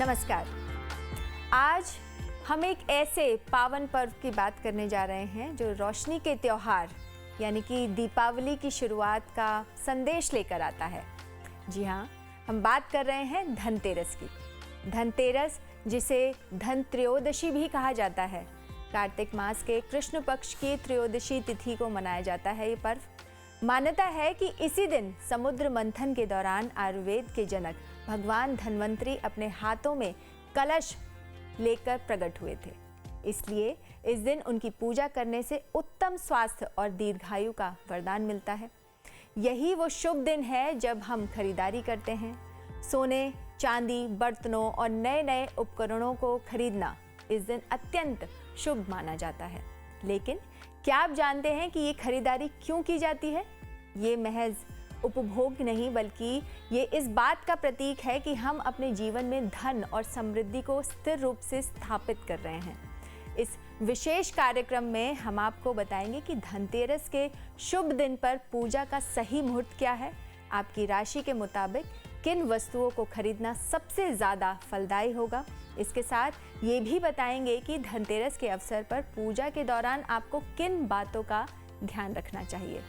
नमस्कार। आज हम एक ऐसे पावन पर्व की बात करने जा रहे हैं जो रोशनी के त्योहार यानी कि दीपावली की शुरुआत का संदेश लेकर आता है। जी हाँ, हम बात कर रहे हैं धनतेरस की। धनतेरस जिसे धन त्रयोदशी भी कहा जाता है। कार्तिक मास के कृष्ण पक्ष की त्रयोदशी तिथि को मनाया जाता है ये पर्व। मान्यता है कि इसी दिन समुद्र मंथन के दौरान आयुर्वेद के जनक भगवान धन्वंतरी अपने हाथों में कलश लेकर प्रकट हुए थे। इसलिए इस दिन उनकी पूजा करने से उत्तम स्वास्थ्य और दीर्घायु का वरदान मिलता है। यही वो शुभ दिन है जब हम खरीदारी करते हैं। सोने, चांदी, बर्तनों और नए नए उपकरणों को खरीदना इस दिन अत्यंत शुभ माना जाता है। लेकिन क्या आप जानते हैं कि ये खरीदारी क्यों की जाती है? ये महज उपभोग नहीं बल्कि ये इस बात का प्रतीक है कि हम अपने जीवन में धन और समृद्धि को स्थिर रूप से स्थापित कर रहे हैं। इस विशेष कार्यक्रम में हम आपको बताएंगे कि धनतेरस के शुभ दिन पर पूजा का सही मुहूर्त क्या है, आपकी राशि के मुताबिक किन वस्तुओं को खरीदना सबसे ज़्यादा फलदायी होगा। इसके साथ ये भी बताएंगे कि धनतेरस के अवसर पर पूजा के दौरान आपको किन बातों का ध्यान रखना चाहिए।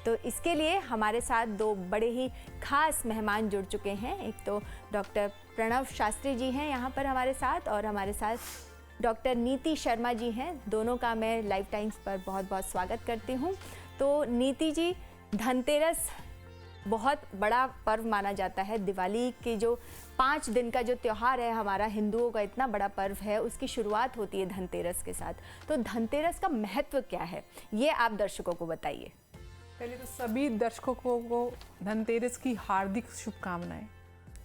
तो इसके लिए हमारे साथ दो बड़े ही खास मेहमान जुड़ चुके हैं। एक तो डॉक्टर प्रणव शास्त्री जी हैं यहाँ पर हमारे साथ, और हमारे साथ डॉक्टर नीति शर्मा जी हैं। दोनों का मैं लाइफ टाइम्स पर बहुत बहुत स्वागत करती हूँ। तो नीति जी, धनतेरस बहुत बड़ा पर्व माना जाता है। दिवाली के जो 5 दिन का जो त्यौहार है हमारा हिंदुओं का इतना बड़ा पर्व है, उसकी शुरुआत होती है धनतेरस के साथ। तो धनतेरस का महत्व क्या है, ये आप दर्शकों को बताइए। पहले तो सभी दर्शकों को धनतेरस की हार्दिक शुभकामनाएं।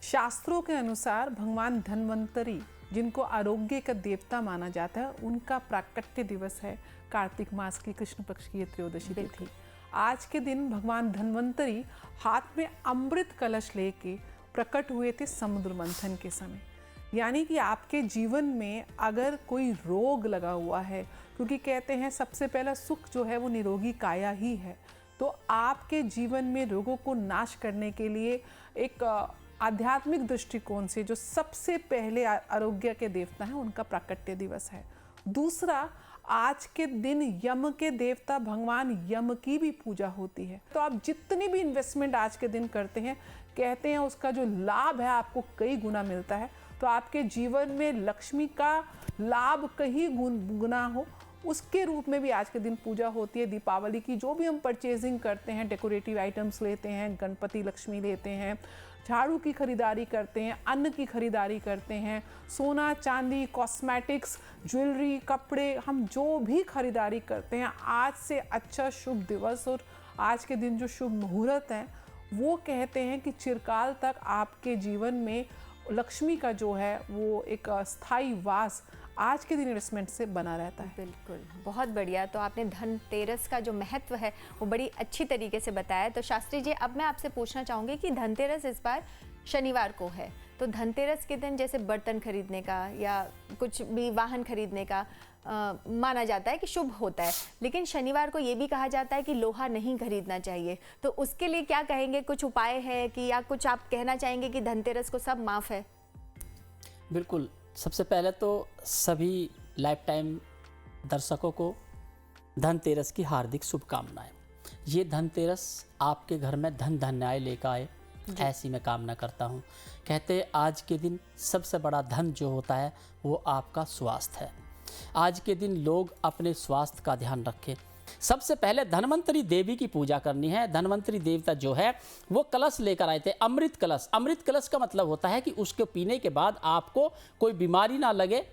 शास्त्रों के अनुसार भगवान धन्वंतरी, जिनको आरोग्य का देवता माना जाता है, उनका प्राकट्य दिवस है कार्तिक मास की कृष्ण पक्ष की त्रयोदशी तिथि। आज के दिन भगवान धन्वंतरी हाथ में अमृत कलश लेके प्रकट हुए थे समुद्र मंथन के समय। यानी कि आपके जीवन में अगर कोई रोग लगा हुआ है, क्योंकि कहते हैं सबसे पहला सुख जो है वो निरोगी काया ही है, तो आपके जीवन में रोगों को नाश करने के लिए एक आध्यात्मिक दृष्टिकोण से जो सबसे पहले आरोग्य के देवता हैं उनका प्राकट्य दिवस है। दूसरा, आज के दिन यम के देवता भगवान यम की भी पूजा होती है। तो आप जितनी भी इन्वेस्टमेंट आज के दिन करते हैं, कहते हैं उसका जो लाभ है आपको कई गुना मिलता है। तो आपके जीवन में लक्ष्मी का लाभ कहीं गुना हो, उसके रूप में भी आज के दिन पूजा होती है। दीपावली की जो भी हम परचेजिंग करते हैं, डेकोरेटिव आइटम्स लेते हैं, गणपति लक्ष्मी लेते हैं, झाड़ू की खरीदारी करते हैं, अन्न की खरीदारी करते हैं, सोना चांदी, कॉस्मेटिक्स, ज्वेलरी, कपड़े, हम जो भी खरीदारी करते हैं, आज से अच्छा शुभ दिवस और आज के दिन जो शुभ मुहूर्त हैं वो कहते हैं कि चिरकाल तक आपके जीवन में लक्ष्मी का जो है वो एक स्थायी वास आज के दिन इन्वेस्टमेंट से बना रहता है। बिल्कुल, बहुत बढ़िया। तो आपने धनतेरस का जो महत्व है वो बड़ी अच्छी तरीके से बताया। तो शास्त्री जी, अब मैं आपसे पूछना चाहूँगी कि धनतेरस इस बार शनिवार को है, तो धनतेरस के दिन जैसे बर्तन खरीदने का या कुछ भी वाहन खरीदने का माना जाता है कि शुभ होता है, लेकिन शनिवार को ये भी कहा जाता है कि लोहा नहीं खरीदना चाहिए। तो उसके लिए क्या कहेंगे, कुछ उपाय है कि या कुछ आप कहना चाहेंगे कि धनतेरस को सब माफ़ है? बिल्कुल, सबसे पहले तो सभी लाइफ टाइम दर्शकों को धनतेरस की हार्दिक शुभकामनाएं। ये धनतेरस आपके घर में धन धान्य लेकर आए, ऐसी मैं कामना करता हूँ। कहते आज के दिन सबसे बड़ा धन जो होता है वो आपका स्वास्थ्य है। आज के दिन लोग अपने स्वास्थ्य का ध्यान रखें। सबसे पहले धन्वंतरी देवी की पूजा करनी है। धन्वंतरी देवता जो है वो कलश लेकर आए थे, अमृत कलश। अमृत कलश का मतलब होता है कि उसको पीने के बाद आपको कोई बीमारी ना लगे,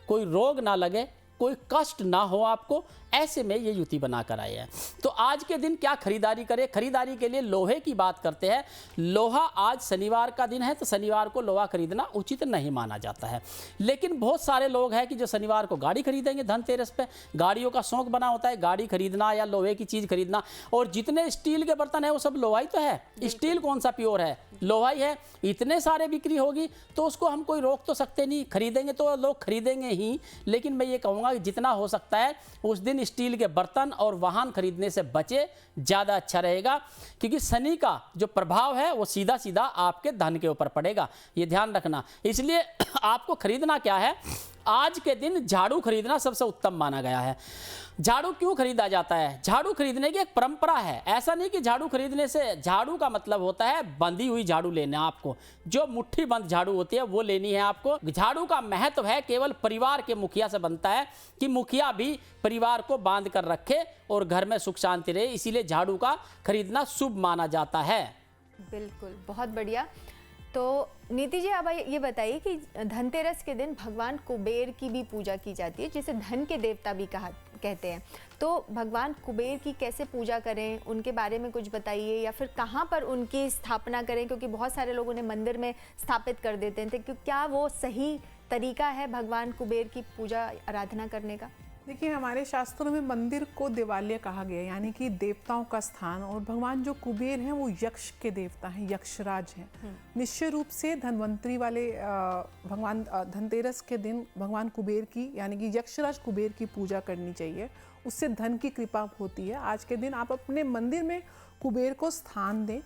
कोई रोग ना लगे, कोई कष्ट ना हो आपको, ऐसे में ये युति बना कर आए हैं। तो आज के दिन क्या खरीदारी करें? खरीदारी के लिए लोहे की बात करते हैं। लोहा, आज शनिवार का दिन है तो शनिवार को लोहा खरीदना उचित नहीं माना जाता है, लेकिन बहुत सारे लोग हैं कि जो शनिवार को गाड़ी खरीदेंगे। धनतेरस पे गाड़ियों का शौक बना होता है, गाड़ी खरीदना या लोहे की चीज़ खरीदना। और जितने स्टील के बर्तन है वो सब लोहा ही तो है। स्टील कौन सा प्योर है? लोहा ही है। इतने सारे बिक्री होगी तो उसको हम कोई रोक तो सकते नहीं। खरीदेंगे तो लोग खरीदेंगे ही, लेकिन मैं ये कहूँगा कि जितना हो सकता है उस दिन दिन स्टील के बर्तन और वाहन खरीदने से बचे, ज़्यादा अच्छा रहेगा, क्योंकि शनि का जो प्रभाव है वो सीधा सीधा आपके धन के ऊपर पड़ेगा, ये ध्यान रखना। इसलिए आपको खरीदना क्या है, आज के दिन झाड़ू खरीदना सबसे उत्तम माना गया है। झाड़ू क्यों खरीदा जाता है? झाड़ू खरीदने की एक परंपरा है। ऐसा नहीं कि झाड़ू खरीदने से, झाड़ू का मतलब होता है बंधी हुई झाड़ू लेना, आपको जो मुट्ठी बंद झाड़ू होती है वो लेनी है आपको। झाड़ू का महत्व है केवल परिवार के मुखिया से बनता है कि मुखिया भी परिवार को बांध कर रखे और घर में सुख शांति रहे, इसीलिए झाड़ू का खरीदना शुभ माना जाता है। बिल्कुल, बहुत बढ़िया। तो नीति जी, अब ये बताइए कि धनतेरस के दिन भगवान कुबेर की भी पूजा की जाती है, जिसे धन के देवता भी कहते हैं। तो भगवान कुबेर की कैसे पूजा करें, उनके बारे में कुछ बताइए, या फिर कहाँ पर उनकी स्थापना करें, क्योंकि बहुत सारे लोग उन्हें मंदिर में स्थापित कर देते हैं, तो क्या वो सही तरीका है भगवान कुबेर की पूजा आराधना करने का? देखिए, हमारे शास्त्रों में मंदिर को देवालय कहा गया है, यानी कि देवताओं का स्थान। और भगवान जो कुबेर हैं वो यक्ष के देवता हैं, यक्षराज हैं। निश्चय रूप से धनवंतरी वाले भगवान धनतेरस के दिन भगवान कुबेर की, यानी कि यक्षराज कुबेर की पूजा करनी चाहिए, उससे धन की कृपा होती है। आज के दिन आप अपने मंदिर में कुबेर को स्थान दें।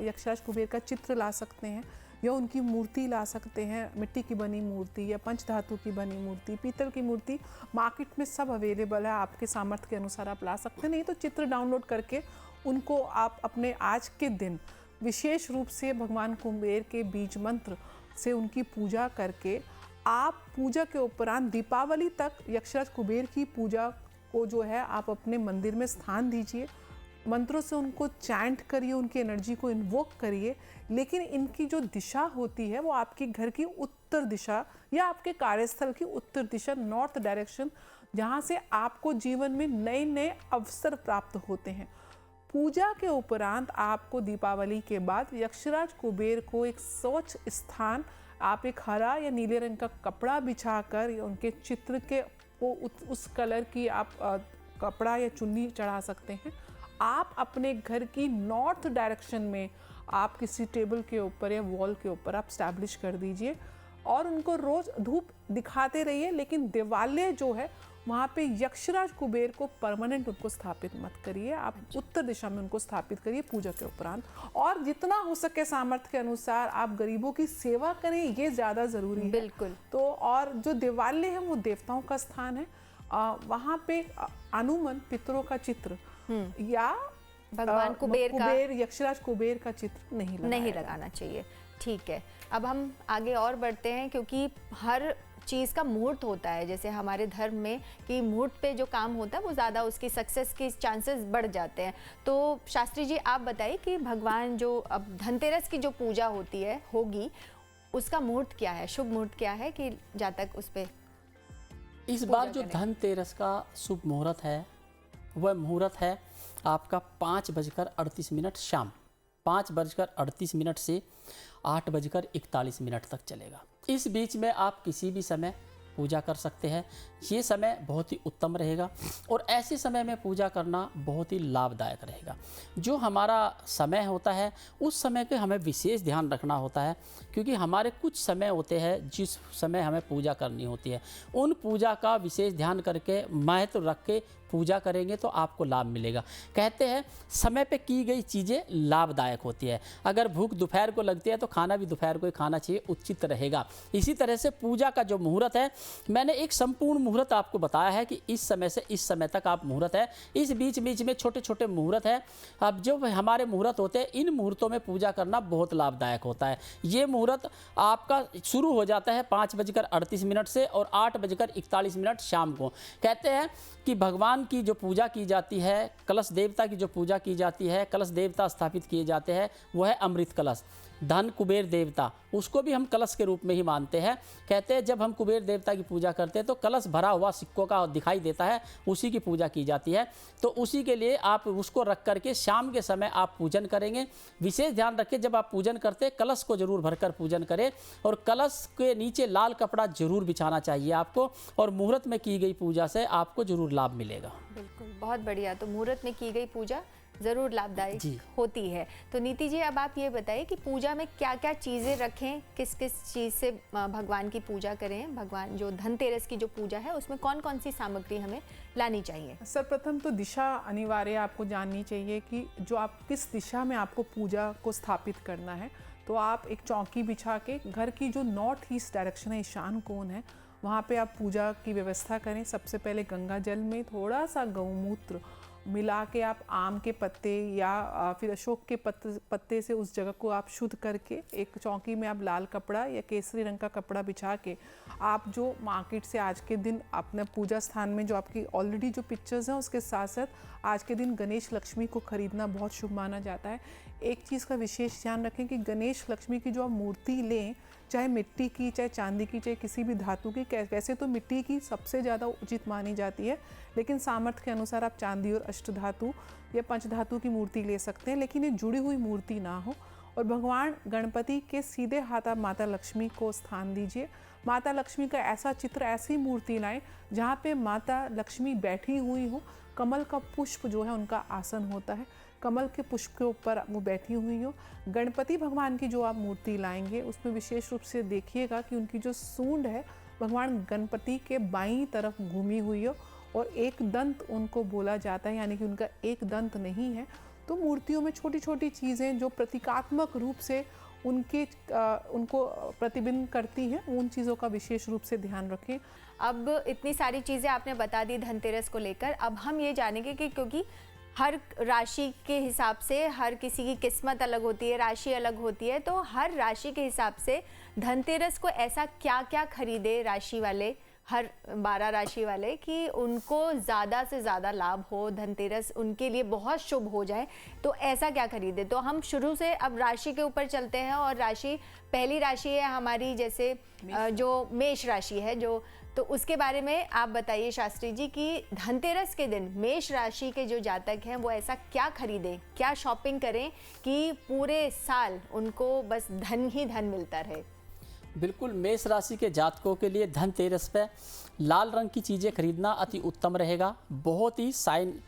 यक्षराज कुबेर का चित्र ला सकते हैं, या उनकी मूर्ति ला सकते हैं, मिट्टी की बनी मूर्ति या पंचधातु की बनी मूर्ति, पीतल की मूर्ति मार्केट में सब अवेलेबल है, आपके सामर्थ्य के अनुसार आप ला सकते हैं। नहीं तो चित्र डाउनलोड करके उनको आप अपने आज के दिन विशेष रूप से भगवान कुबेर के बीज मंत्र से उनकी पूजा करके, आप पूजा के उपरांत दीपावली तक यक्षराज कुबेर की पूजा को जो है आप अपने मंदिर में स्थान दीजिए, मंत्रों से उनको चैंट करिए, उनकी एनर्जी को इन्वोक करिए। लेकिन इनकी जो दिशा होती है वो आपके घर की उत्तर दिशा या आपके कार्यस्थल की उत्तर दिशा, नॉर्थ डायरेक्शन, जहाँ से आपको जीवन में नए नए अवसर प्राप्त होते हैं। पूजा के उपरांत आपको दीपावली के बाद यक्षराज कुबेर को एक स्वच्छ स्थान, आप एक हरा या नीले रंग का कपड़ा बिछाकर या उनके चित्र के उस कलर की आप कपड़ा या चुन्नी चढ़ा सकते हैं। आप अपने घर की नॉर्थ डायरेक्शन में आप किसी टेबल के ऊपर या वॉल के ऊपर आप स्टैब्लिश कर दीजिए और उनको रोज धूप दिखाते रहिए। लेकिन देवालय जो है वहाँ पे यक्षराज कुबेर को परमानेंट उनको स्थापित मत करिए, आप उत्तर दिशा में उनको स्थापित करिए पूजा के उपरांत। और जितना हो सके सामर्थ्य के अनुसार आप गरीबों की सेवा करें, ये ज़्यादा ज़रूरी है। बिल्कुल। तो और जो देवालय है वो देवताओं का स्थान है, वहाँ पे अनुमन पितरों का चित्र या भगवान कुबेर यक्षराज कुबेर का चित्र नहीं लगाना चाहिए। ठीक है, अब हम आगे और बढ़ते हैं, क्योंकि हर चीज़ का मुहूर्त होता है। जैसे हमारे धर्म में कि मुहूर्त पे जो काम होता है वो ज़्यादा उसकी सक्सेस के चांसेस बढ़ जाते हैं। तो शास्त्री जी, आप बताइए कि भगवान जो अब धनतेरस की जो पूजा होगी उसका मुहूर्त क्या है, शुभ मुहूर्त क्या है कि जातक उस पे इस बार जो धनतेरस का शुभ मुहूर्त है वह मुहूर्त है आपका 5:38 शाम 5:38 से 8:41 तक चलेगा। इस बीच में आप किसी भी समय पूजा कर सकते हैं। ये समय बहुत ही उत्तम रहेगा और ऐसे समय में पूजा करना बहुत ही लाभदायक रहेगा। जो हमारा समय होता है उस समय के हमें विशेष ध्यान रखना होता है, क्योंकि हमारे कुछ समय होते हैं जिस समय हमें पूजा करनी होती है। उन पूजा का विशेष ध्यान करके महत्व रख के पूजा करेंगे तो आपको लाभ मिलेगा। कहते हैं समय पे की गई चीज़ें लाभदायक होती है। अगर भूख दोपहर को लगती है तो खाना भी दोपहर को ही खाना चाहिए, उचित रहेगा। इसी तरह से पूजा का जो मुहूर्त है, मैंने एक संपूर्ण मुहूर्त आपको बताया है कि इस समय से इस समय तक आप मुहूर्त है। इस बीच बीच में छोटे छोटे मुहूर्त है। अब जो हमारे मुहूर्त होते हैं, इन मुहूर्तों में पूजा करना बहुत लाभदायक होता है। ये मुहूर्त आपका शुरू हो जाता है 5:38 से और 8:41 शाम को। कहते हैं कि भगवान की जो पूजा की जाती है, कलश देवता की जो पूजा की जाती है, कलश देवता स्थापित किए जाते हैं, वो है अमृत कलश। धन कुबेर देवता, उसको भी हम कलश के रूप में ही मानते हैं। कहते हैं जब हम कुबेर देवता की पूजा करते हैं तो कलश भरा हुआ सिक्कों का दिखाई देता है, उसी की पूजा की जाती है। तो उसी के लिए आप उसको रख करके शाम के समय आप पूजन करेंगे। विशेष ध्यान रखें, जब आप पूजन करते हैं कलश को जरूर भरकर पूजन करें और कलश के नीचे लाल कपड़ा जरूर बिछाना चाहिए आपको, और मुहूर्त में की गई पूजा से आपको जरूर लाभ मिलेगा। बिल्कुल, बहुत बढ़िया। तो मुहूर्त में की गई पूजा ज़रूर लाभदायक जी। होती है। तो नीति जी, अब आप ये बताइए कि पूजा में क्या क्या चीज़ें रखें, किस किस चीज़ से भगवान की पूजा करें। भगवान जो धनतेरस की जो पूजा है उसमें कौन कौन सी सामग्री हमें लानी चाहिए। सर्वप्रथम तो दिशा अनिवार्य आपको जाननी चाहिए कि जो आप किस दिशा में आपको पूजा को स्थापित करना है। तो आप एक चौकी बिछा के घर की जो नॉर्थ ईस्ट डायरेक्शन है, ईशान कोण है, वहाँ पे आप पूजा की व्यवस्था करें। सबसे पहले गंगा जल में थोड़ा सा गौमूत्र मिला के आप आम के पत्ते या फिर अशोक के पत्ते से उस जगह को आप शुद्ध करके एक चौकी में आप लाल कपड़ा या केसरी रंग का कपड़ा बिछा के आप जो मार्केट से आज के दिन अपने पूजा स्थान में जो आपकी ऑलरेडी जो पिक्चर्स हैं उसके साथ साथ आज के दिन गणेश लक्ष्मी को खरीदना बहुत शुभ माना जाता है। एक चीज़ का विशेष ध्यान रखें कि गणेश लक्ष्मी की जो आप मूर्ति लें, चाहे मिट्टी की, चाहे चांदी की, चाहे किसी भी धातु की, वैसे तो मिट्टी की सबसे ज़्यादा उचित मानी जाती है, लेकिन सामर्थ्य के अनुसार आप चांदी और अष्टधातु या पंचधातु की मूर्ति ले सकते हैं, लेकिन ये जुड़ी हुई मूर्ति ना हो। और भगवान गणपति के सीधे हाथ आप माता लक्ष्मी को स्थान दीजिए। माता लक्ष्मी का ऐसा चित्र, ऐसी मूर्ति लाएं जहाँ पे माता लक्ष्मी बैठी हुई हो, कमल का पुष्प जो है उनका आसन होता है, कमल के पुष्प के ऊपर वो बैठी हुई हो। गणपति भगवान की जो आप मूर्ति लाएंगे उसमें विशेष रूप से देखिएगा कि उनकी जो सूंड है भगवान गणपति के बाईं तरफ घूमी हुई हो और एक दंत उनको बोला जाता है, यानी कि उनका एक दंत नहीं है। तो मूर्तियों में छोटी छोटी चीज़ें जो प्रतीकात्मक रूप से उनको प्रतिबिंब करती हैं, उन चीज़ों का विशेष रूप से ध्यान रखें। अब इतनी सारी चीज़ें आपने बता दी धनतेरस को लेकर, अब हम ये जानेंगे कि क्योंकि हर राशि के हिसाब से हर किसी की किस्मत अलग होती है, राशि अलग होती है, तो हर राशि के हिसाब से धनतेरस को ऐसा क्या क्या खरीदे राशि वाले, हर 12 राशि वाले, कि उनको ज़्यादा से ज़्यादा लाभ हो, धनतेरस उनके लिए बहुत शुभ हो जाए। तो ऐसा क्या खरीदे? तो हम शुरू से अब राशि के ऊपर चलते हैं और पहली राशि है हमारी, जैसे जो मेष राशि है, तो उसके बारे में आप बताइए शास्त्री जी कि धनतेरस के दिन मेष राशि के जो जातक हैं वो ऐसा क्या खरीदें, क्या शॉपिंग करें कि पूरे साल उनको बस धन ही धन मिलता रहे। बिल्कुल, मेष राशि के जातकों के लिए धनतेरस पे लाल रंग की चीज़ें खरीदना अति उत्तम रहेगा। बहुत ही साइन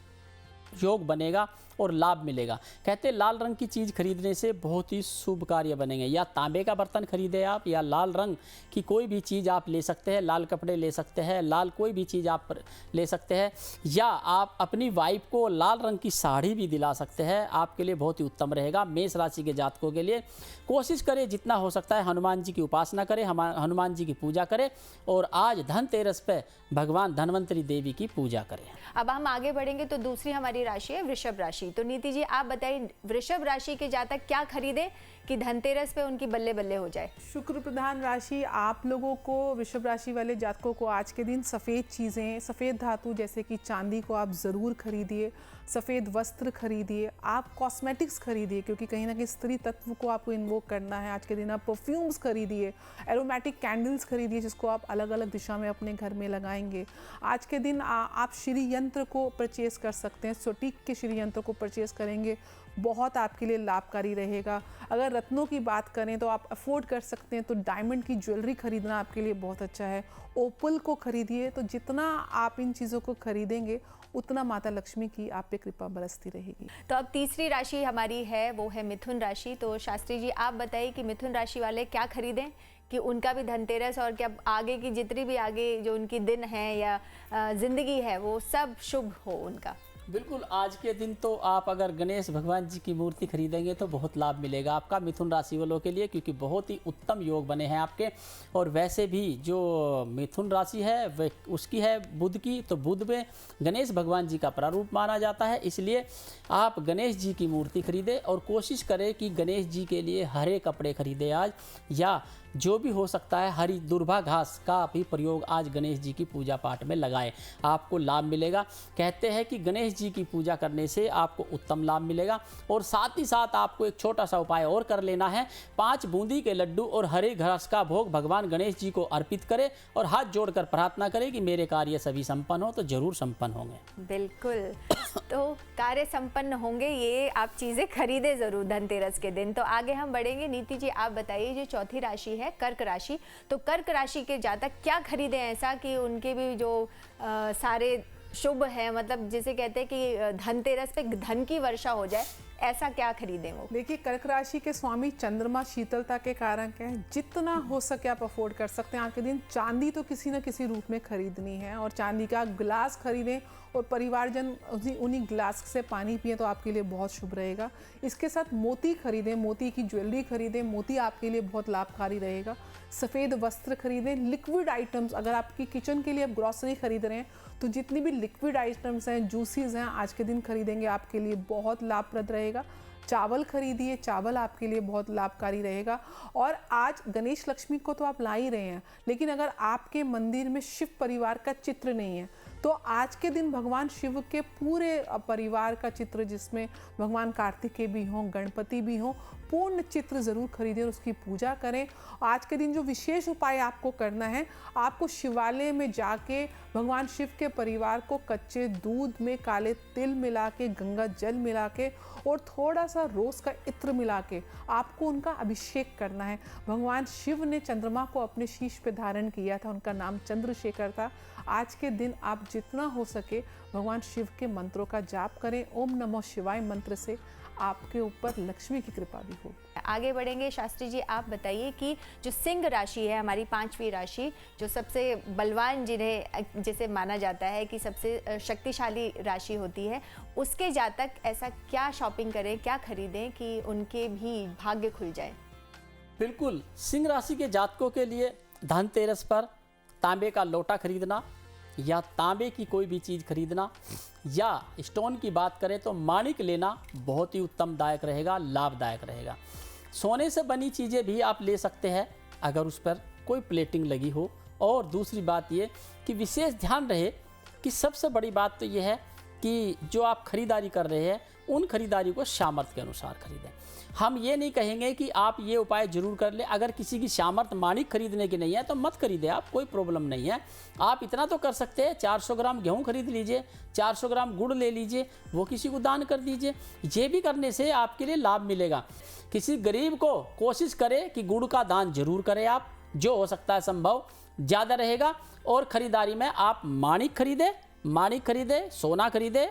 योग बनेगा और लाभ मिलेगा। कहते हैं लाल रंग की चीज़ खरीदने से बहुत ही शुभ कार्य बनेंगे। या तांबे का बर्तन खरीदे आप, या लाल रंग की कोई भी चीज़ आप ले सकते हैं, लाल कपड़े ले सकते हैं, लाल कोई भी चीज़ आप ले सकते हैं, या आप अपनी वाइफ को लाल रंग की साड़ी भी दिला सकते हैं। आपके लिए बहुत ही उत्तम रहेगा। मेष राशि के जातकों के लिए कोशिश करें जितना हो सकता है हनुमान जी की उपासना करें, हनुमान जी की पूजा करें, और आज धनतेरस पे भगवान धन्वंतरी देवी की पूजा करें। अब हम आगे बढ़ेंगे तो दूसरी हमारी राशि है वृषभ राशि। तो नीति जी आप बताइए वृषभ राशि के जातक क्या खरीदे कि धनतेरस पे उनकी बल्ले बल्ले हो जाए। शुक्र प्रधान राशि आप लोगों को, वृषभ राशि वाले जातकों को आज के दिन सफ़ेद चीज़ें, सफ़ेद धातु जैसे कि चांदी को आप ज़रूर खरीदिए, सफ़ेद वस्त्र खरीदिए, आप कॉस्मेटिक्स खरीदिए, क्योंकि कहीं ना कहीं स्त्री तत्व को आपको इन्वोक करना है। आज के दिन आप परफ्यूम्स खरीदिए, एरोमेटिक कैंडल्स खरीदिए जिसको आप अलग अलग दिशा में अपने घर में लगाएंगे। आज के दिन आप श्री यंत्र को परचेज़ कर सकते हैं, सटीक के श्री यंत्र को परचेज़ करेंगे, बहुत आपके लिए लाभकारी रहेगा। अगर रत्नों की बात करें तो आप अफोर्ड कर सकते हैं तो डायमंड की ज्वेलरी खरीदना आपके लिए बहुत अच्छा है। ओपल को खरीदिए। तो जितना आप इन चीज़ों को खरीदेंगे उतना माता लक्ष्मी की आप पे कृपा बरसती रहेगी। तो अब तीसरी राशि हमारी है वो है मिथुन राशि। तो शास्त्री जी आप बताइए कि मिथुन राशि वाले क्या खरीदें कि उनका भी धनतेरस और क्या आगे की जितनी भी आगे जो उनकी दिन है या ज़िंदगी है वो सब शुभ हो उनका। बिल्कुल, आज के दिन तो आप अगर गणेश भगवान जी की मूर्ति खरीदेंगे तो बहुत लाभ मिलेगा आपका मिथुन राशि वालों के लिए, क्योंकि बहुत ही उत्तम योग बने हैं आपके। और वैसे भी जो मिथुन राशि है वह उसकी है बुध की, तो बुध में गणेश भगवान जी का प्रारूप माना जाता है, इसलिए आप गणेश जी की मूर्ति खरीदें और कोशिश करें कि गणेश जी के लिए हरे कपड़े खरीदें आज, या जो भी हो सकता है हरी दुर्भा घास का भी प्रयोग आज गणेश जी की पूजा पाठ में लगाएं, आपको लाभ मिलेगा। कहते हैं कि गणेश जी की पूजा करने से आपको उत्तम लाभ मिलेगा। और साथ ही साथ आपको एक छोटा सा उपाय और कर लेना है, 5 बूंदी के लड्डू और हरे घास का भोग भगवान गणेश जी को अर्पित करें और हाथ जोड़कर प्रार्थना करें कि मेरे कार्य सभी संपन्न हो, तो जरूर संपन्न होंगे। बिल्कुल, तो कार्य संपन्न होंगे, ये आप चीज़ें खरीदे ज़रूर धनतेरस के दिन। तो आगे हम बढ़ेंगे। नीति जी आप बताइए जो चौथी राशि है कर्क राशि, तो कर्क राशि के जातक क्या खरीदें ऐसा कि उनके भी जो सारे शुभ है, मतलब जिसे कहते हैं कि धनतेरस पे धन की वर्षा हो जाए, ऐसा क्या खरीदें वो? देखिए, कर्क राशि के स्वामी चंद्रमा शीतलता के कारक हैं। जितना हो सके आप अफोर्ड कर सकते हैं आज के दिन चांदी तो किसी न किसी रूप में खरीदनी है, और चांदी का गिलास खरीदें और परिवारजन उन्हीं गिलास से पानी पिए तो आपके लिए बहुत शुभ रहेगा। इसके साथ मोती खरीदें, मोती की ज्वेलरी खरीदें, मोती आपके लिए बहुत लाभकारी रहेगा। सफ़ेद वस्त्र खरीदें। लिक्विड आइटम्स, अगर आपकी किचन के लिए आप ग्रॉसरी खरीद रहे हैं तो जितनी भी लिक्विड आइटम्स हैं, जूसीज हैं, आज के दिन खरीदेंगे आपके लिए बहुत लाभप्रद रहेगा। चावल खरीदिए, चावल आपके लिए बहुत लाभकारी रहेगा। और आज गणेश लक्ष्मी को तो आप ला ही रहे हैं, लेकिन अगर आपके मंदिर में शिव परिवार का चित्र नहीं है तो आज के दिन भगवान शिव के पूरे परिवार का चित्र, जिसमें भगवान कार्तिकेय भी हों, गणपति भी हों, पूर्ण चित्र ज़रूर खरीदें और उसकी पूजा करें। आज के दिन जो विशेष उपाय आपको करना है, आपको शिवालय में जाके भगवान शिव के परिवार को कच्चे दूध में काले तिल मिला के, गंगा जल मिला के और थोड़ा सा रोज़ का इत्र मिला के आपको उनका अभिषेक करना है। भगवान शिव ने चंद्रमा को अपने शीश पे धारण किया था, उनका नाम चंद्रशेखर था। आज के दिन आप जितना हो सके भगवान शिव के मंत्रों का जाप करें। ओम नमः शिवाय मंत्र से आपके ऊपर लक्ष्मी की कृपा भी हो। आगे बढ़ेंगे शास्त्री जी, आप बताइए कि जो सिंह राशि है, हमारी 5वीं राशि, जो सबसे बलवान, जिसे माना जाता है कि सबसे शक्तिशाली राशि होती है, उसके जातक ऐसा क्या शॉपिंग करें, क्या खरीदें कि उनके भी भाग्य खुल जाए? बिल्कुल, सिंह राशि के जातकों के लिए धनतेरस पर तांबे का लोटा खरीदना या तांबे की कोई भी चीज़ खरीदना, या स्टोन की बात करें तो माणिक लेना बहुत ही उत्तमदायक रहेगा, लाभदायक रहेगा। सोने से बनी चीज़ें भी आप ले सकते हैं अगर उस पर कोई प्लेटिंग लगी हो। और दूसरी बात ये कि विशेष ध्यान रहे कि सबसे बड़ी बात तो ये है कि जो आप खरीदारी कर रहे हैं उन खरीदारी को सामर्थ्य के अनुसार खरीदें। हम ये नहीं कहेंगे कि आप ये उपाय जरूर कर ले, अगर किसी की सामर्थ्य माणिक खरीदने की नहीं है तो मत खरीदे आप, कोई प्रॉब्लम नहीं है। आप इतना तो कर सकते हैं, 400 ग्राम गेहूं खरीद लीजिए, 400 ग्राम गुड़ ले लीजिए, वो किसी को दान कर दीजिए। ये भी करने से आपके लिए लाभ मिलेगा। किसी गरीब को कोशिश करें कि गुड़ का दान जरूर करें आप, जो हो सकता है संभव ज़्यादा रहेगा। और ख़रीदारी में आप माणिक खरीदे, सोना खरीदे,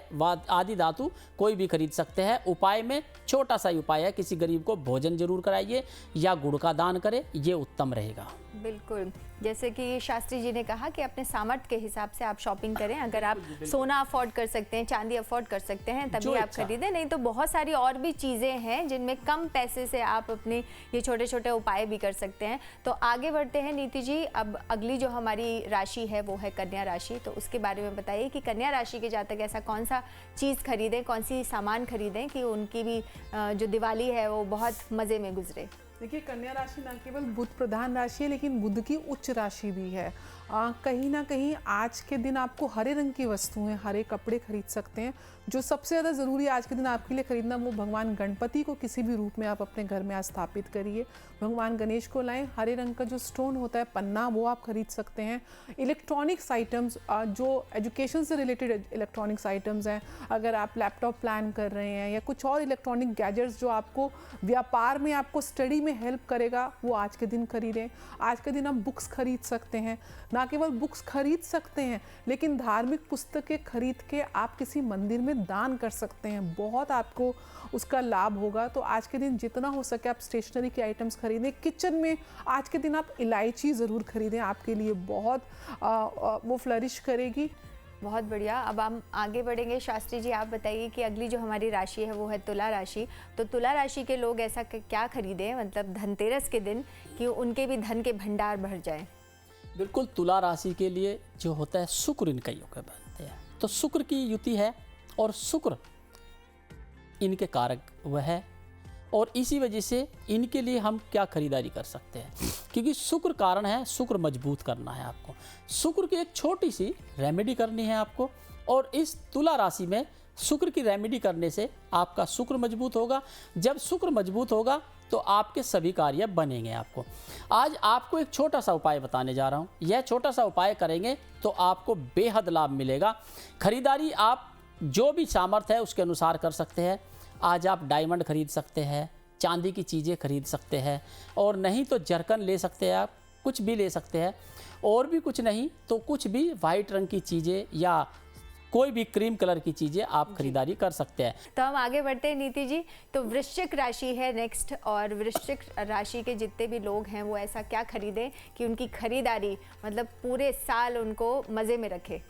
आदि धातु कोई भी खरीद सकते हैं। उपाय में छोटा सा ही उपाय है, किसी गरीब को भोजन जरूर कराइए या गुड़ का दान करें, ये उत्तम रहेगा। बिल्कुल, जैसे कि शास्त्री जी ने कहा कि अपने सामर्थ्य के हिसाब से आप शॉपिंग करें। अगर आप सोना अफोर्ड कर सकते हैं, चांदी अफोर्ड कर सकते हैं, तभी आप खरीदें, नहीं तो बहुत सारी और भी चीज़ें हैं जिनमें कम पैसे से आप अपने ये छोटे छोटे उपाय भी कर सकते हैं। तो आगे बढ़ते हैं नीति जी। अब अगली जो हमारी राशि है वो है कन्या राशि, तो उसके बारे में बताइए कि कन्या राशि के जातक ऐसा कौन सा चीज़ खरीदें, कौन सी सामान खरीदें कि उनकी भी जो दिवाली है वो बहुत मज़े में गुजरे। देखिए, कन्या राशि न केवल बुध प्रधान राशि है लेकिन बुध की उच्च राशि भी है। कहीं ना कहीं आज के दिन आपको हरे रंग की वस्तुएं, हरे कपड़े खरीद सकते हैं। जो सबसे ज़्यादा ज़रूरी आज के दिन आपके लिए खरीदना, वो भगवान गणपति को किसी भी रूप में आप अपने घर में स्थापित करिए। भगवान गणेश को लाएं। हरे रंग का जो स्टोन होता है पन्ना, वो आप खरीद सकते हैं। इलेक्ट्रॉनिक्स आइटम्स, जो एजुकेशन से रिलेटेड इलेक्ट्रॉनिक्स आइटम्स हैं, अगर आप लैपटॉप प्लान कर रहे हैं या कुछ और इलेक्ट्रॉनिक गैजेट्स जो आपको व्यापार में, आपको स्टडी में हेल्प करेगा, वो आज के दिन खरीदें। आज के दिन आप बुक्स खरीद सकते हैं। ना केवल बुक्स खरीद सकते हैं लेकिन धार्मिक पुस्तकें खरीद के आप किसी मंदिर में दान कर सकते हैं, बहुत आपको उसका लाभ होगा। तो आज के दिन जितना हो सके आप स्टेशनरी के आइटम्स खरीदें। किचन में आज के दिन आप इलायची ज़रूर खरीदें, आपके लिए बहुत वो फ्लरिश करेगी। बहुत बढ़िया। अब हम आगे बढ़ेंगे। शास्त्री जी, आप बताइए कि अगली जो हमारी राशि है वो है तुला राशि। तो तुला राशि के लोग ऐसा क्या खरीदें, मतलब धनतेरस के दिन, कि उनके भी धन के भंडार भर जाएं? बिल्कुल, तुला राशि के लिए जो होता है शुक्र इनका योग बनते हैं, तो शुक्र की युति है और शुक्र इनके कारक वह है, और इसी वजह से इनके लिए हम क्या खरीदारी कर सकते हैं, क्योंकि शुक्र कारण है। शुक्र मजबूत करना है आपको, शुक्र की एक छोटी सी रेमेडी करनी है आपको, और इस तुला राशि में शुक्र की रेमेडी करने से आपका शुक्र मजबूत होगा। जब शुक्र मजबूत होगा तो आपके सभी कार्य बनेंगे। आपको आज आपको एक छोटा सा उपाय बताने जा रहा हूँ। यह छोटा सा उपाय करेंगे तो आपको बेहद लाभ मिलेगा। खरीदारी आप जो भी सामर्थ्य है उसके अनुसार कर सकते हैं। आज आप डायमंड खरीद सकते हैं, चांदी की चीज़ें खरीद सकते हैं, और नहीं तो जरकन ले सकते हैं, आप कुछ भी ले सकते हैं, और भी कुछ नहीं तो कुछ भी वाइट रंग की चीज़ें या कोई भी क्रीम कलर की चीज़ें आप खरीदारी कर सकते हैं। तो हम आगे बढ़ते हैं नीति जी। तो वृश्चिक राशि है नेक्स्ट, और वृश्चिक राशि के जितने भी लोग हैं वो ऐसा क्या खरीदें कि उनकी खरीदारी मतलब पूरे साल उनको मज़े में रखे?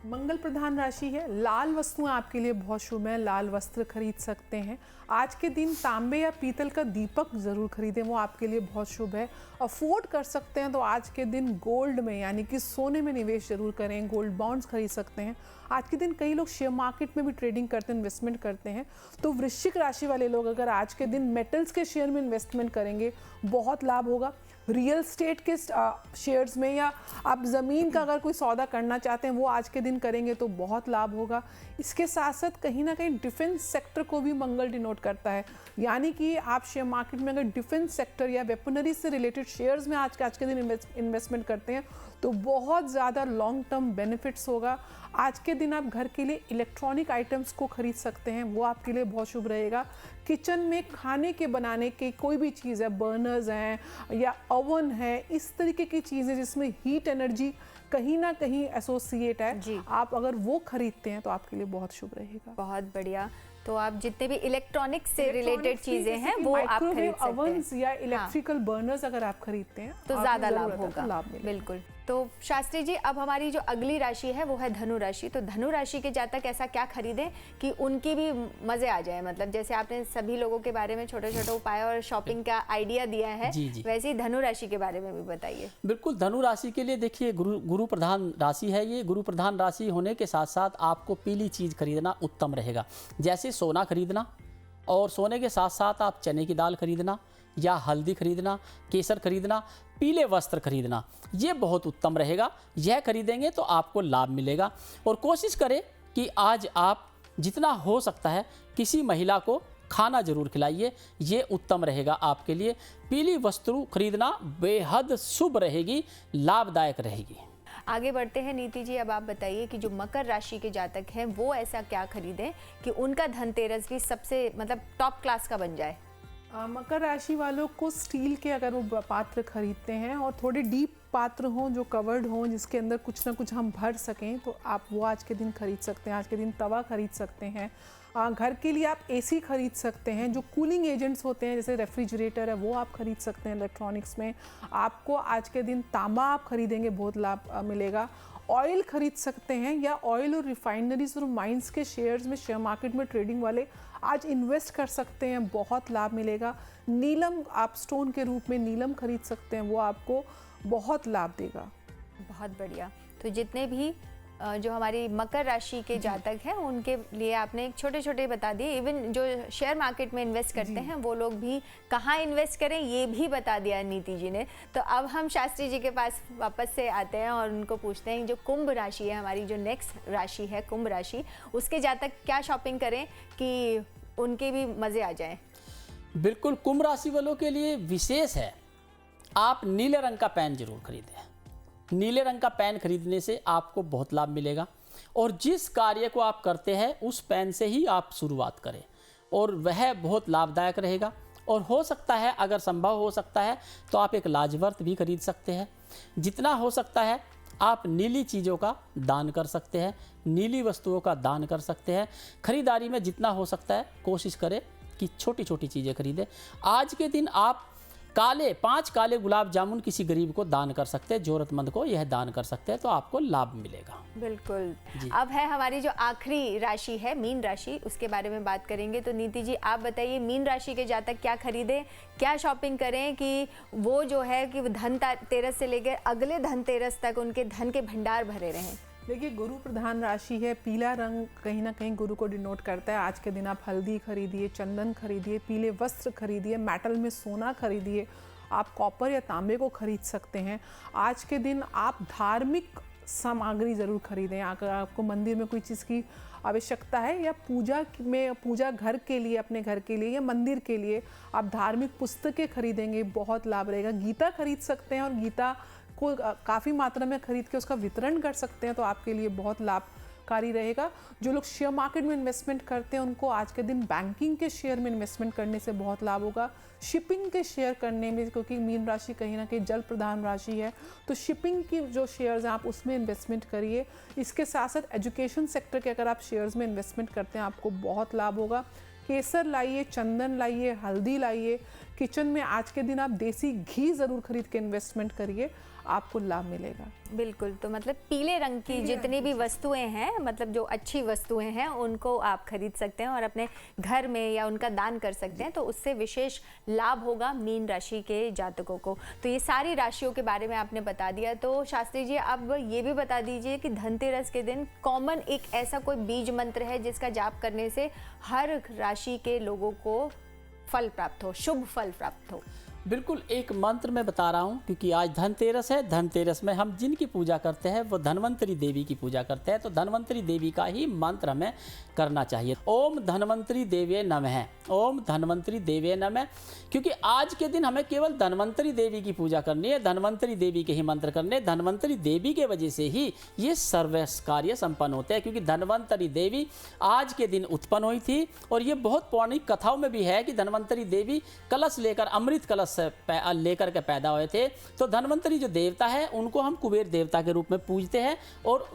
मंगल प्रधान राशि है। लाल वस्तुएं आपके लिए बहुत शुभ है। लाल वस्त्र खरीद सकते हैं। आज के दिन तांबे या पीतल का दीपक ज़रूर खरीदें, वो आपके लिए बहुत शुभ है। अफोर्ड कर सकते हैं तो आज के दिन गोल्ड में यानी कि सोने में निवेश जरूर करें। गोल्ड बॉन्ड्स खरीद सकते हैं। आज के दिन कई लोग शेयर मार्केट में भी ट्रेडिंग करते हैं, इन्वेस्टमेंट करते हैं। तो वृश्चिक राशि वाले लोग अगर आज के दिन मेटल्स के शेयर में इन्वेस्टमेंट करेंगे बहुत लाभ होगा। रियल स्टेट के शेयर्स में या आप ज़मीन का अगर कोई सौदा करना चाहते हैं वो आज के दिन करेंगे तो बहुत लाभ होगा। इसके साथ साथ कहीं ना कहीं डिफेंस सेक्टर को भी मंगल डिनोट करता है, यानी कि आप शेयर मार्केट में अगर डिफेंस सेक्टर या वेपनरी से रिलेटेड शेयर्स में आज के दिन इन्वेस्टमेंट करते हैं तो बहुत ज़्यादा लॉन्ग टर्म बेनिफिट्स होगा। आज के दिन आप घर के लिए इलेक्ट्रॉनिक आइटम्स को खरीद सकते हैं, वो आपके लिए बहुत शुभ रहेगा। किचन में खाने के बनाने की कोई भी चीज़ है, बर्नर्स हैं या ओवन है, इस तरीके की चीज़ें जिसमें हीट एनर्जी कहीं ना कहीं एसोसिएट है, आप अगर वो खरीदते हैं तो आपके लिए बहुत शुभ रहेगा। बहुत बढ़िया। तो आप जितने भी इलेक्ट्रॉनिक से रिलेटेड चीजें हैं वो आप खरीद सकते हैं। ओवन्स या इलेक्ट्रिकल बर्नर्स अगर आप खरीदते हैं तो ज़्यादा लाभ होगा। लाभ मिलेगा। बिल्कुल। तो शास्त्री जी, अब हमारी जो अगली राशि है वो है धनु राशि। तो धनु राशि के जातक ऐसा क्या खरीदें कि उनकी भी मज़े आ जाए? मतलब जैसे आपने सभी लोगों के बारे में छोटे छोटे उपाय और शॉपिंग का आइडिया दिया है, वैसे ही धनु राशि के बारे में भी बताइए। बिल्कुल, धनु राशि के लिए देखिए गुरु प्रधान राशि है ये। गुरु प्रधान राशि होने के साथ साथ आपको पीली चीज़ खरीदना उत्तम रहेगा, जैसे सोना खरीदना, और सोने के साथ साथ आप चने की दाल खरीदना या हल्दी खरीदना, केसर खरीदना, पीले वस्त्र खरीदना, ये बहुत उत्तम रहेगा। यह खरीदेंगे तो आपको लाभ मिलेगा। और कोशिश करें कि आज आप जितना हो सकता है किसी महिला को खाना जरूर खिलाइए, ये उत्तम रहेगा आपके लिए। पीली वस्तु खरीदना बेहद शुभ रहेगी, लाभदायक रहेगी। आगे बढ़ते हैं नीति जी। अब आप बताइए कि जो मकर राशि के जातक हैं वो ऐसा क्या खरीदें कि उनका धनतेरस भी सबसे मतलब टॉप क्लास का बन जाए? मकर राशि वालों को स्टील के अगर वो पात्र खरीदते हैं और थोड़े डीप पात्र हों जो कवर्ड हों जिसके अंदर कुछ ना कुछ हम भर सकें तो आप वो आज के दिन खरीद सकते हैं। आज के दिन तवा खरीद सकते हैं। घर के लिए आप एसी खरीद सकते हैं। जो कूलिंग एजेंट्स होते हैं जैसे रेफ्रिजरेटर है वो आप खरीद सकते हैं। इलेक्ट्रॉनिक्स में आपको आज के दिन तांबा आप खरीदेंगे बहुत लाभ मिलेगा। ऑयल खरीद सकते हैं या ऑयल और रिफाइनरीज और माइंस के शेयर्स में शेयर मार्केट में ट्रेडिंग वाले आज इन्वेस्ट कर सकते हैं, बहुत लाभ मिलेगा। नीलम आप स्टोन के रूप में नीलम खरीद सकते हैं, वो आपको बहुत लाभ देगा। बहुत बढ़िया। तो जितने भी जो हमारी मकर राशि के जातक हैं उनके लिए आपने छोटे छोटे बता दिए। इवन जो शेयर मार्केट में इन्वेस्ट करते हैं वो लोग भी कहाँ इन्वेस्ट करें ये भी बता दिया नीति जी ने। तो अब हम शास्त्री जी के पास वापस से आते हैं और उनको पूछते हैं जो कुंभ राशि है, हमारी जो नेक्स्ट राशि है कुंभ राशि, उसके जातक क्या शॉपिंग करें कि उनके भी मज़े आ जाएं? बिल्कुल, कुंभ राशि वालों के लिए विशेष है, आप नीले रंग का पेन जरूर खरीदें। नीले रंग का पेन खरीदने से आपको बहुत लाभ मिलेगा और जिस कार्य को आप करते हैं उस पेन से ही आप शुरुआत करें और वह बहुत लाभदायक रहेगा। और हो सकता है, अगर संभव हो सकता है तो आप एक लाजवर्त भी खरीद सकते हैं। जितना हो सकता है आप नीली चीज़ों का दान कर सकते हैं, नीली वस्तुओं का दान कर सकते हैं। खरीदारी में जितना हो सकता है कोशिश करें कि छोटी छोटी चीज़ें खरीदें। आज के दिन आप 5 काले गुलाब जामुन किसी गरीब को दान कर सकते हैं, ज़रूरतमंद को यह दान कर सकते हैं, तो आपको लाभ मिलेगा। बिल्कुल। अब है हमारी जो आखिरी राशि है मीन राशि, उसके बारे में बात करेंगे। तो नीति जी आप बताइए मीन राशि के जातक क्या खरीदें, क्या शॉपिंग करें कि वो जो है कि धनतेरस से लेकर अगले धनतेरस तक उनके धन के भंडार भरे रहें? देखिए, गुरु प्रधान राशि है। पीला रंग कहीं ना कहीं गुरु को डिनोट करता है। आज के दिन आप हल्दी खरीदिए, चंदन खरीदिए, पीले वस्त्र खरीदिए, मेटल में सोना खरीदिए, आप कॉपर या तांबे को खरीद सकते हैं। आज के दिन आप धार्मिक सामग्री ज़रूर खरीदें। अगर आपको मंदिर में कोई चीज़ की आवश्यकता है या पूजा घर के लिए, अपने घर के लिए या मंदिर के लिए आप धार्मिक पुस्तकें खरीदेंगे, बहुत लाभ रहेगा। गीता खरीद सकते हैं और गीता को काफ़ी मात्रा में खरीद के उसका वितरण कर सकते हैं, तो आपके लिए बहुत लाभ लाभकारी रहेगा। जो लोग शेयर मार्केट में इन्वेस्टमेंट करते हैं उनको आज के दिन बैंकिंग के शेयर में इन्वेस्टमेंट करने से बहुत लाभ होगा। शिपिंग के शेयर करने में, क्योंकि मीन राशि कहीं ना कहीं जल प्रधान राशि है, तो शिपिंग की जो शेयर्स हैं आप उसमें इन्वेस्टमेंट करिए। इसके साथ साथ एजुकेशन सेक्टर के अगर आप शेयर्स में इन्वेस्टमेंट करते हैं आपको बहुत लाभ होगा। केसर लाइए, चंदन लाइए, हल्दी लाइए। किचन में आज के दिन आप देसी घी ज़रूर खरीद के इन्वेस्टमेंट करिए, आपको लाभ मिलेगा। बिल्कुल, तो मतलब पीले रंग की जितनी भी वस्तुएं हैं, मतलब जो अच्छी वस्तुएं हैं उनको आप खरीद सकते हैं और अपने घर में या उनका दान कर सकते हैं, तो उससे विशेष लाभ होगा मीन राशि के जातकों को। तो ये सारी राशियों के बारे में आपने बता दिया। तो शास्त्री जी अब ये भी बता दीजिए कि धनतेरस के दिन कॉमन एक ऐसा कोई बीज मंत्र है जिसका जाप करने से हर राशि के लोगों को फल प्राप्त हो, शुभ फल प्राप्त हो। बिल्कुल, एक मंत्र मैं बता रहा हूँ, क्योंकि आज धनतेरस है। धनतेरस में हम जिनकी पूजा करते हैं वो धन्वंतरी देवी की पूजा करते हैं, तो धन्वंतरी देवी का ही मंत्र हमें करना चाहिए। ओम धन्वंतरी देवे नमः, ओम धन्वंतरी देवे नमः। क्योंकि आज के दिन हमें केवल धन्वंतरी देवी की पूजा करनी है, धन्वंतरी देवी के ही मंत्र करने। धन्वंतरी देवी के वजह से ही ये सर्व कार्य संपन्न होते हैं, क्योंकि धन्वंतरी देवी आज के दिन उत्पन्न हुई थी। और ये बहुत पौराणिक कथाओं में भी है कि धन्वंतरी देवी कलश लेकर, अमृत कलश लेकर के पैदा हुए थे। तो धन्वंतरी जो देवता है उनको हम कुबेर देवता के रूप में पूजते हैं, और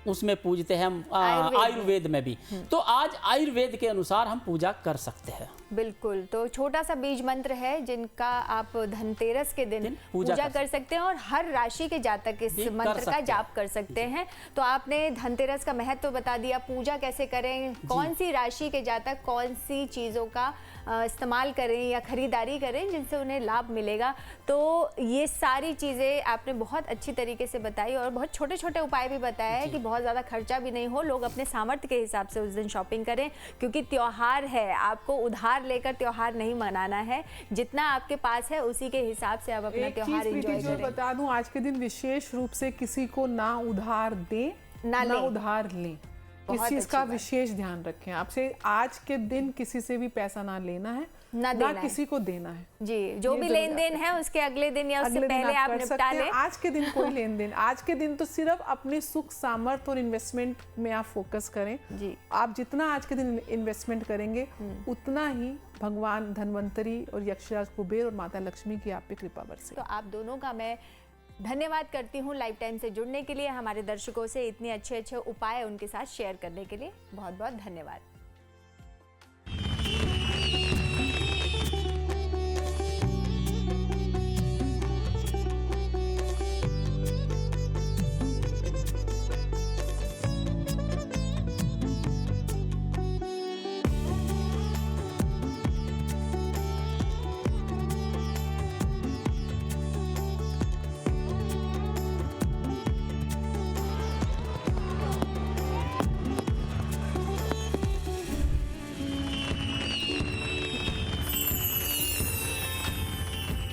उसमें पूजते हैं हम आयुर्वेद में भी। तो आज आयुर्वेद के अनुसार हम पूजा कर सकते हैं। बिल्कुल, तो छोटा सा बीज मंत्र है जिनका आप धनतेरस के दिन पूजा कर सकते हैं और हर राशि के जातक इस मंत्र का जाप कर सकते हैं। तो आपने धनतेरस का महत्व बता दिया, पूजा कैसे करें, कौन सी राशि के जातक कौन सी चीज़ों का इस्तेमाल करें या खरीदारी करें जिनसे उन्हें लाभ मिलेगा। तो ये सारी चीज़ें आपने बहुत अच्छी तरीके से बताई और बहुत छोटे छोटे उपाय भी बताया है कि बहुत ज़्यादा खर्चा भी नहीं हो, लोग अपने सामर्थ्य के हिसाब से उस दिन शॉपिंग करें, क्योंकि त्यौहार है, आपको उधार लेकर त्यौहार नहीं मनाना है। जितना आपके पास है उसी के हिसाब से आप अपना त्यौहार एंजॉय करें। बता दूं, आज के दिन विशेष रूप से किसी को ना उधार दें ना उधार लें, इस चीज का विशेष ध्यान रखें। आपसे आज के दिन किसी से भी पैसा ना लेना है ना किसी को देना है जी। जो भी लेन देन है उसके अगले दिन या उससे पहले आप निपटा लें। आज के दिन कोई लेन देन, आज के दिन तो सिर्फ अपने सुख सामर्थ्य और इन्वेस्टमेंट में आप फोकस करें जी। आप जितना आज के दिन इन्वेस्टमेंट करेंगे उतना ही भगवान धन्वंतरी और यक्षराज कुबेर और माता लक्ष्मी की आप पे कृपा बरसे। तो आप दोनों का मैं धन्यवाद करती हूँ लाइफ टाइम से जुड़ने के लिए, हमारे दर्शकों से इतने अच्छे अच्छे उपाय उनके साथ शेयर करने के लिए बहुत बहुत धन्यवाद।